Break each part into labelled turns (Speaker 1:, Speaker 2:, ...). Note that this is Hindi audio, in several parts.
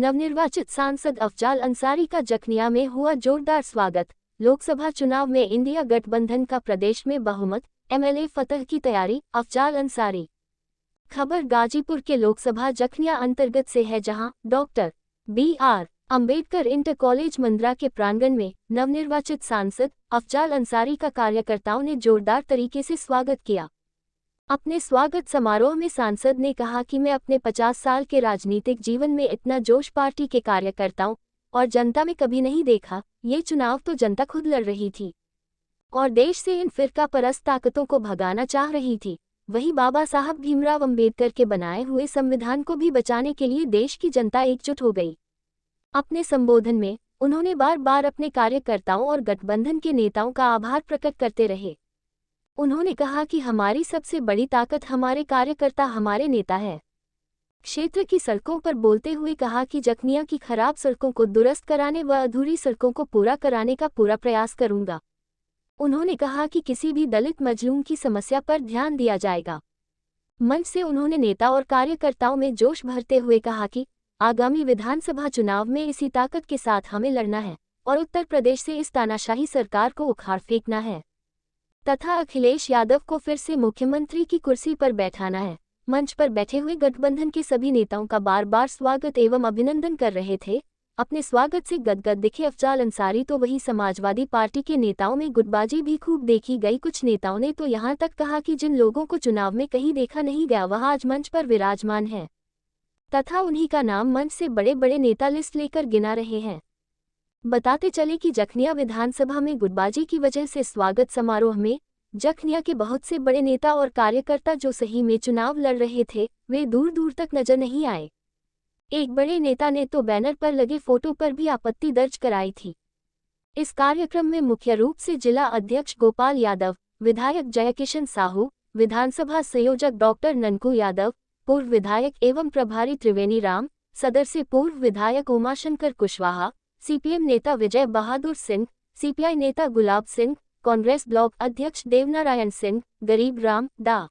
Speaker 1: नवनिर्वाचित सांसद अफजाल अंसारी का जखनिया में हुआ जोरदार स्वागत। लोकसभा चुनाव में इंडिया गठबंधन का प्रदेश में बहुमत, एमएलए फतह की तैयारी, अफजाल अंसारी। खबर गाजीपुर के लोकसभा जखनिया अंतर्गत से है, जहां doctor B R. Ambedkar inter college Mandra के प्रांगण में नवनिर्वाचित सांसद अफजाल अंसारी का कार्यकर्ताओं ने जोरदार तरीके से स्वागत किया। अपने स्वागत समारोह में सांसद ने कहा कि मैं अपने 50 साल के राजनीतिक जीवन में इतना जोश पार्टी के कार्यकर्ताओं और जनता में कभी नहीं देखा। ये चुनाव तो जनता खुद लड़ रही थी और देश से इन फिरका परस्त ताकतों को भगाना चाह रही थी। वही बाबा साहब भीमराव अंबेडकर के बनाए हुए संविधान को भी बचाने के लिए देश की जनता एकजुट हो गई। अपने संबोधन में उन्होंने बार बार अपने कार्यकर्ताओं और गठबंधन के नेताओं का आभार प्रकट करते रहे। उन्होंने कहा कि हमारी सबसे बड़ी ताकत हमारे कार्यकर्ता, हमारे नेता है। क्षेत्र की सड़कों पर बोलते हुए कहा कि जखनिया की खराब सड़कों को दुरुस्त कराने व अधूरी सड़कों को पूरा कराने का पूरा प्रयास करूंगा। उन्होंने कहा कि किसी भी दलित मजलूम की समस्या पर ध्यान दिया जाएगा। मंच से उन्होंने नेता और कार्यकर्ताओं में जोश भरते हुए कहा कि आगामी विधानसभा चुनाव में इसी ताकत के साथ हमें लड़ना है और उत्तर प्रदेश से इस तानाशाही सरकार को उखाड़ फेंकना है तथा अखिलेश यादव को फिर से मुख्यमंत्री की कुर्सी पर बैठाना है। मंच पर बैठे हुए गठबंधन के सभी नेताओं का बार बार स्वागत एवं अभिनंदन कर रहे थे। अपने स्वागत से गदगद दिखे अफजाल अंसारी तो वहीं समाजवादी पार्टी के नेताओं में गुटबाजी भी खूब देखी गई। कुछ नेताओं ने तो यहां तक कहा कि जिन लोगों को चुनाव में कहीं देखा नहीं गया वह आज मंच पर विराजमान है तथा उन्हीं का नाम मंच से बड़े बड़े नेता लिस्ट लेकर गिना रहे हैं। बताते चले कि जखनिया विधानसभा में गुटबाजी की वजह से स्वागत समारोह में जखनिया के बहुत से बड़े नेता और कार्यकर्ता जो सही में चुनाव लड़ रहे थे वे दूर दूर तक नजर नहीं आए। एक बड़े नेता ने तो बैनर पर लगे फोटो पर भी आपत्ति दर्ज कराई थी। इस कार्यक्रम में मुख्य रूप से जिला अध्यक्ष गोपाल यादव, विधायक जयकिशन साहू, विधानसभा संयोजक डॉक्टर ननकू यादव, पूर्व विधायक एवं प्रभारी त्रिवेणी राम, सदर से पूर्व विधायक उमाशंकर कुशवाहा, सीपीएम नेता विजय बहादुर सिंह, सीपीआई नेता गुलाब सिंह, कांग्रेस ब्लॉक अध्यक्ष देवनारायण सिंह, गरीब राम, डा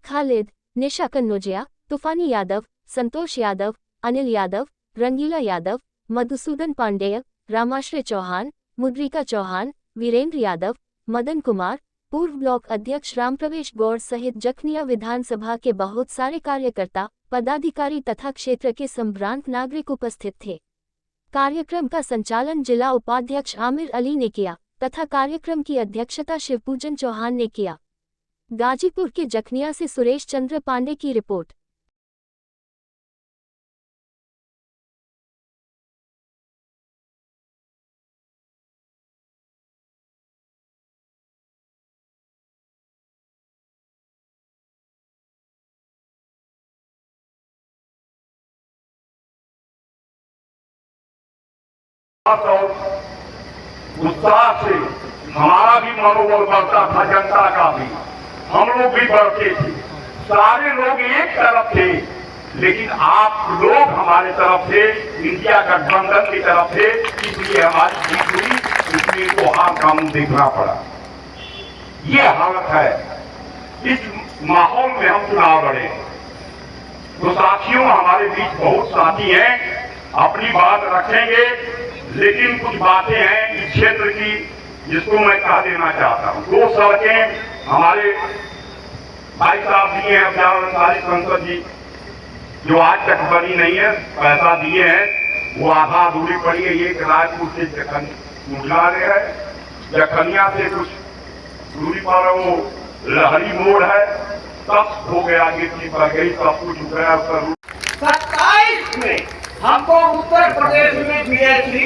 Speaker 1: खालिद, निशा कन्नौजिया, तूफानी यादव, संतोष यादव, अनिल यादव, रंगीला यादव, मधुसूदन पांडेय, रामाश्रय चौहान, मुद्रिका चौहान, वीरेंद्र यादव, मदन कुमार, पूर्व ब्लॉक अध्यक्ष रामप्रवेश गौड़ सहित जखनिया विधानसभा के बहुत सारे कार्यकर्ता, पदाधिकारी तथा क्षेत्र के संभ्रांत नागरिक उपस्थित थे। कार्यक्रम का संचालन जिला उपाध्यक्ष आमिर अली ने किया तथा कार्यक्रम की अध्यक्षता शिवपूजन चौहान ने किया। गाजीपुर के जखनिया से सुरेश चंद्र पांडे की रिपोर्ट।
Speaker 2: और उत्साह से हमारा भी मनोबल बढ़ता था, जनता का भी, हम लोग भी बढ़ते थे। सारे लोग एक तरफ थे, लेकिन आप लोग हमारे तरफ थे, इंडिया गठबंधन की तरफ थे, इसलिए हमारी जीत हुई, इसलिए तो हार का मुंह देखना पड़ा। ये हालत है। इस माहौल में हम चुनाव लड़े तो साथियों, हमारे बीच बहुत साथी हैं, अपनी बात रखेंगे, लेकिन कुछ बातें हैं इस क्षेत्र की जिसको मैं कह देना चाहता हूँ। 2 सड़कें हमारे भाई साहब दिए हैं, अफजाल अंसारी संसद जी, जो आज तक बनी नहीं है, पैसा दिए हैं, वो आधा दूरी पड़ी है। एक राजपुर से मुठला है, जखनिया से कुछ दूरी पर वो लहरी मोड़ है, सब हो गया, गिट्टी पर गई, सब कुछ उठ गया।
Speaker 3: 27 में हमको उत्तर प्रदेश में बीएसपी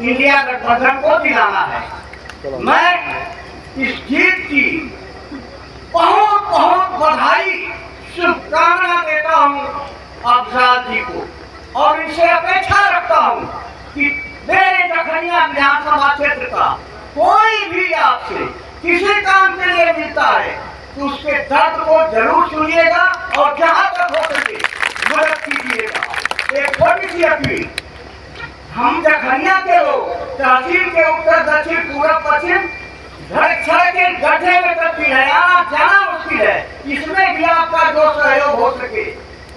Speaker 3: इंडिया गठबंधन को दिलाना है। मैं इस जीत की बहुत बहुत बधाई, शुभकामना देता हूँ अफजाल जी को और इनसे अपेक्षा रखता हूँ कि मेरे जखनिया विधानसभा क्षेत्र का कोई भी आपसे किसी काम के लिए मिलता है तो उसके दर्द को जरूर सुनिएगा और जहाँ तक हो सके मदद कीजिएगा। एक छोटी सी अपील, हम जखनिया के लोग तहसील के उत्तर दक्षिण पूर्व पश्चिम सड़क के गड्ढे में तब्दील है, आना जाना मुश्किल है, इसमें भी आपका जो सहयोग हो सके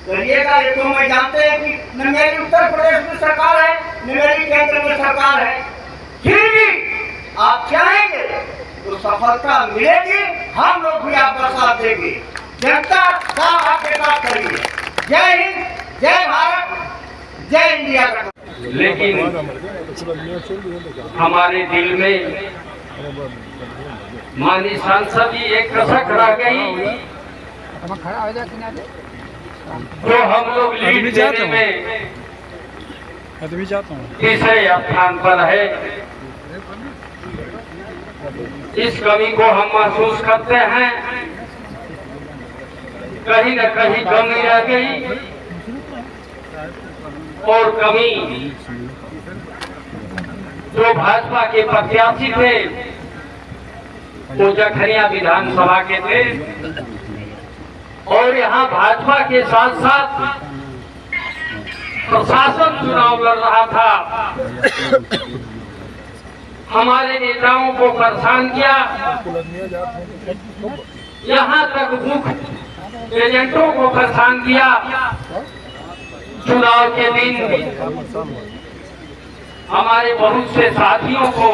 Speaker 3: करिएगा। ये तो मैं जानते हैं कि न मेरी उत्तर प्रदेश में सरकार है न मेरी केंद्र में सरकार है, फिर भी आप चाहेंगे तो सफलता मिलेगी, हम लोग भी आपका साथ देंगे। जनता का आपके साथ करेंगे। जय हिंद, जय भारत, जय इंडिया।
Speaker 2: लेकिन हमारे दिल में माननीय सांसद जी एक कसक रह गई, जो हम लोग लीड देने में तीसरे स्थान पर है। इस कमी को हम महसूस करते हैं, कहीं न कहीं कमी रह गई। और कमी जो भाजपा के प्रत्याशी थे वो जखनिया विधानसभा के थे, और यहाँ भाजपा के साथ साथ प्रशासन चुनाव लड़ रहा था। हमारे नेताओं को परेशान किया, यहाँ तक मुख्य एजेंटों को परेशान किया। चुनाव के दिन हमारे बहुत से साथियों को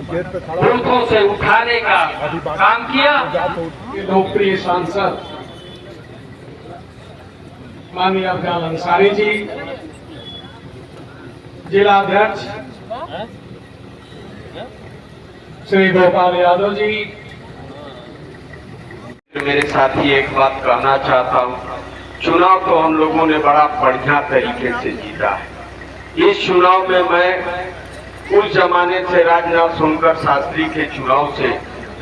Speaker 2: बूथों से उठाने का काम किया।
Speaker 4: लोकप्रिय सांसद माननीय अफजाल अंसारी जी, जिला अध्यक्ष श्री गोपाल यादव जी,
Speaker 2: मेरे साथी एक बात कहना चाहता हूँ, चुनाव तो हम लोगों ने बड़ा बढ़िया तरीके से जीता है। इस चुनाव में मैं उस जमाने से राजनाथ सोनकर शास्त्री के चुनाव से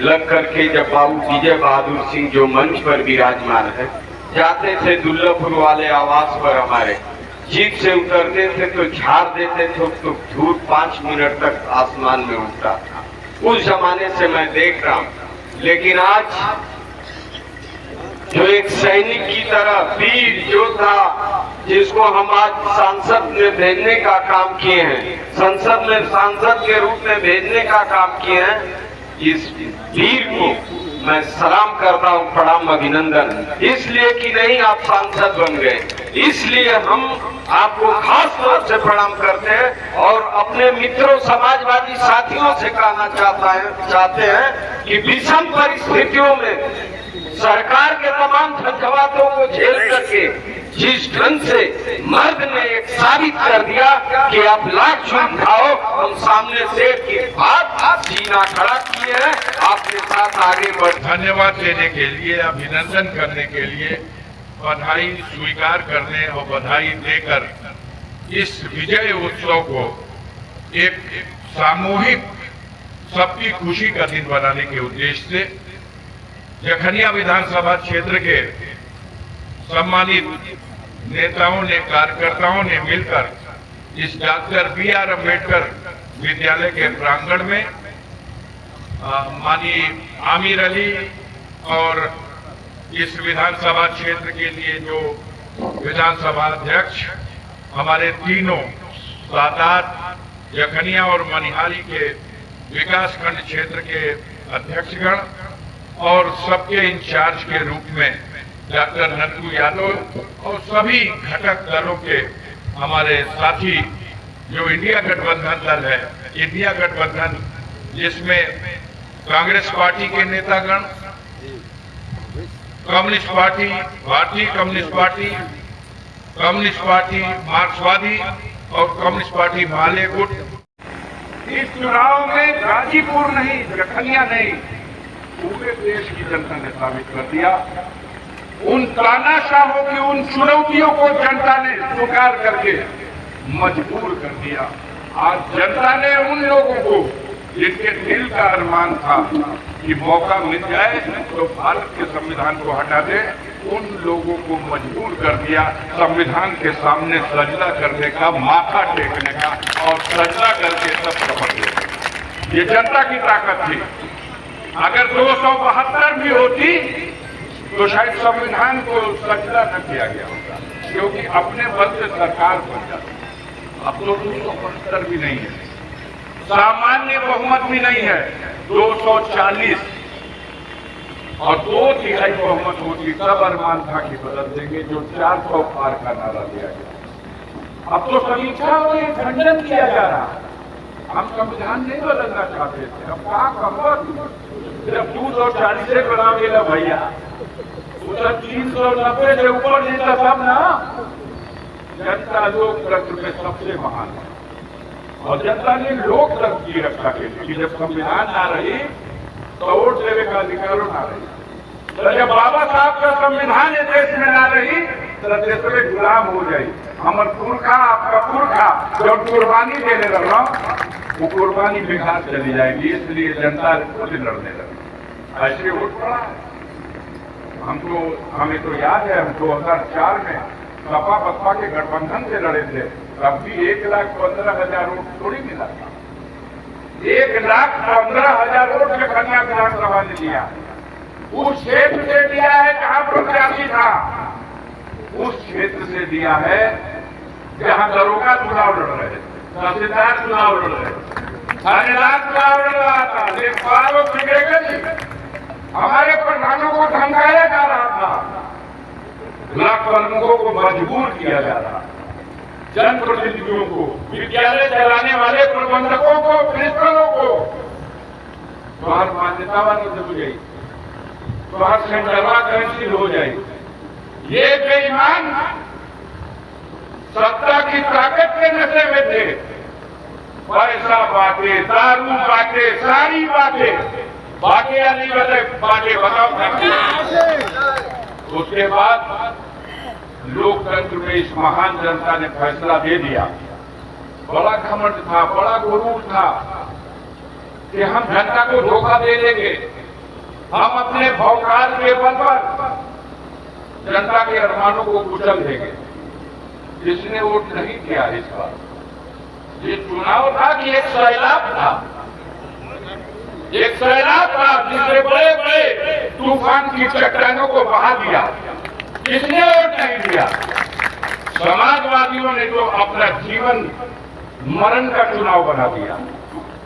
Speaker 2: लग करके, जब बाबू विजय बहादुर सिंह जो मंच पर विराजमान है, जाते थे दुल्लभपुर वाले आवास पर, हमारे जीप से उतरते थे तो झाड़ देते थे तो धूल 5 मिनट तक आसमान में उठता था। उस जमाने से मैं देख रहा हूँ। लेकिन आज जो एक सैनिक की तरह वीर योद्धा, जिसको हम आज सांसद में भेजने का काम किए हैं, संसद में सांसद के रूप में भेजने का काम किए हैं, इस वीर को मैं सलाम करता हूं, प्रणाम, अभिनंदन। इसलिए कि नहीं आप सांसद बन गए, इसलिए हम आपको खास तौर से प्रणाम करते हैं। और अपने मित्रों समाजवादी साथियों से कहना चाहते हैं कि विषम परिस्थितियों में सरकार के तमाम झंझावातों को झेल करके जिस ढंग से मर्द ने एक साबित कर दिया कि आप लाख चूम खाओ, हम सामने से के बाद सीना खड़ा किए हैं, आपके साथ आगे बढ़।
Speaker 5: धन्यवाद देने के लिए, अभिनंदन करने के लिए, बधाई स्वीकार करने और बधाई देकर इस विजय उत्सव को एक सामूहिक सबकी खुशी का दिन बनाने के उद्देश्य से जखनिया विधानसभा क्षेत्र के सम्मानित नेताओं ने, कार्यकर्ताओं ने मिलकर इस डॉक्टर B.R. अम्बेडकर विद्यालय के प्रांगण में माननीय आमिर अली और इस विधानसभा क्षेत्र के लिए जो विधानसभा अध्यक्ष, हमारे तीनों सादात, जखनिया और मनिहारी के विकासखंड क्षेत्र के अध्यक्षगण और सबके इंचार्ज के रूप में डॉक्टर नंदू यादव और सभी घटक दलों के हमारे साथी, जो इंडिया गठबंधन दल है, इंडिया गठबंधन जिसमें कांग्रेस पार्टी के नेतागण, कम्युनिस्ट पार्टी, भारतीय कम्युनिस्ट पार्टी, मार्क्सवादी और कम्युनिस्ट पार्टी माले गुट।
Speaker 2: इस चुनाव में गाजीपुर नहीं, जखनिया नहीं, पूरे देश की जनता ने साबित कर दिया। उन तानाशाहों की उन चुनौतियों को जनता ने स्वीकार करके मजबूर कर दिया। आज जनता ने उन लोगों को जिनके दिल का अरमान था कि मौका मिल जाए तो भारत के संविधान को हटा दे, उन लोगों को मजबूर कर दिया संविधान के सामने सजदा करने का, माथा टेकने का और सजदा करके सब शपथ लेने। ये जनता की ताकत थी। अगर 272 भी होती तो शायद संविधान को सजदा न किया गया होता, क्योंकि अपने बल से सरकार बन जाती। अब तो 272 भी नहीं है, सामान्य बहुमत भी नहीं है, 240 और 2/3 बहुमत होती तब अरमान था कि बदल देंगे, जो 400 पार का नारा दिया गया। अब तो समीक्षा में खंडन किया जा रहा है। हम संविधान नहीं बदलना चाहते थे, अब कहा खबर जब 240 से बना गया भैया, उधर 390 से ऊपर जीता सब ना। जनता लोकतंत्र में सबसे महान है और जनता ने लोकतंत्र की रक्षा के लिए जब संविधान ना रही तो वोट देने का अधिकार ना रही, तो जब बाबा साहब का संविधान इस देश में ना रही तो देश में गुलाम हो जाए। हमार पुरखा आपका पुरखा जो कुर्बानी देने लगा वो कुर्बानी बेकार चली जाएगी, इसलिए जनता खुद लड़ने लगी। ऐसे वोट पड़ा है। हमें तो याद है, हम 2004 में सपा बसपा के गठबंधन से लड़े थे, तब भी 1,15,000 वोट थोड़ी मिला था। 1,15,000 वोट के कन्या विधानसभा ने दिया। उस क्षेत्र से दिया है जहां प्रत्याशी था, उस क्षेत्र से दिया है जहां दरोगा चुनाव लड़ रहे थे, तहसीलदार चुनाव लड़ रहे थे, थानेदार चुनाव लड़ रहा था, लेखपाल और ब्रिगेडियर हमारे प्रधानों को धमकाया जा रहा था, ब्लॉक प्रमुखों को मजबूर किया जा रहा, जनप्रतिनिधियों को, विद्यालय चलाने वाले प्रबंधकों को, प्रिंसिपलों को तुम्हारी मान्यता वाली हो जाएगी, तुम्हारा सेंटरवा कैंसिल हो जाएगी। ये बेईमान सत्ता की ताकत के नशे में थे, पैसा बांटे, दारू बांटे, सारी बातें बांटे या नहीं बांटे बताओ। उसके बाद लोकतंत्र में इस महान जनता ने फैसला दे दिया। बड़ा घमंड था, बड़ा गुरूर था कि हम जनता को धोखा दे देंगे, हम अपने भौकाल के बल पर जनता के अरमानों को कुचल देंगे। जिसने वोट नहीं किया इस बार, ये चुनाव था कि एक सैलाब था, एक सैलाब था जिसने बड़े बड़े तूफान की चट्टानों को बहा दिया। किसने वोट नहीं दिया? समाजवादियों ने तो अपना जीवन मरण का चुनाव बना दिया।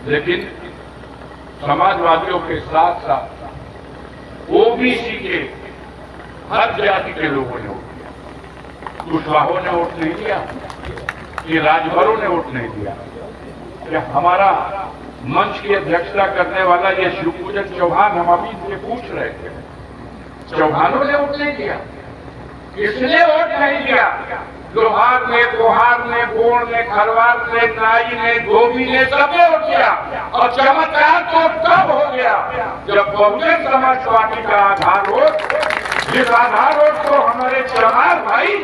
Speaker 2: लेकिन समाजवादियों के साथ साथ ओबीसी के हर जाति के लोगों ने वोट दिया। कुशवाहों ने वोट नहीं दिया, कि राजभरों ने वोट नहीं दिया, कि हमारा मंच की अध्यक्षता करने वाला ये शिवपूजन चौहान, हम अभी से पूछ रहे थे, चौहानों ने वोट नहीं दिया। किसने वोट नहीं दिया? लोहार ने, कोहार ने, गोड़ ने, खरवार ने, नाई ने, धोबी ने, सबने वोट दिया। और चमत्कार तो तब हो गया जब बहुजन समाज पार्टी का आधार वोट, जिस आधार वोट को हमारे चमार भाई,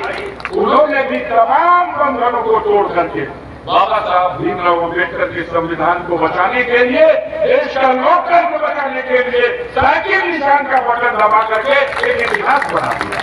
Speaker 2: उन्होंने भी तमाम बंधनों को तोड़ करके बाबा साहब भीमराव अम्बेडकर के संविधान को बचाने के लिए, देश का लोकतंत्र बचाने के लिए साइकिल निशान का बटन दबा करके एक इतिहास बना दिया।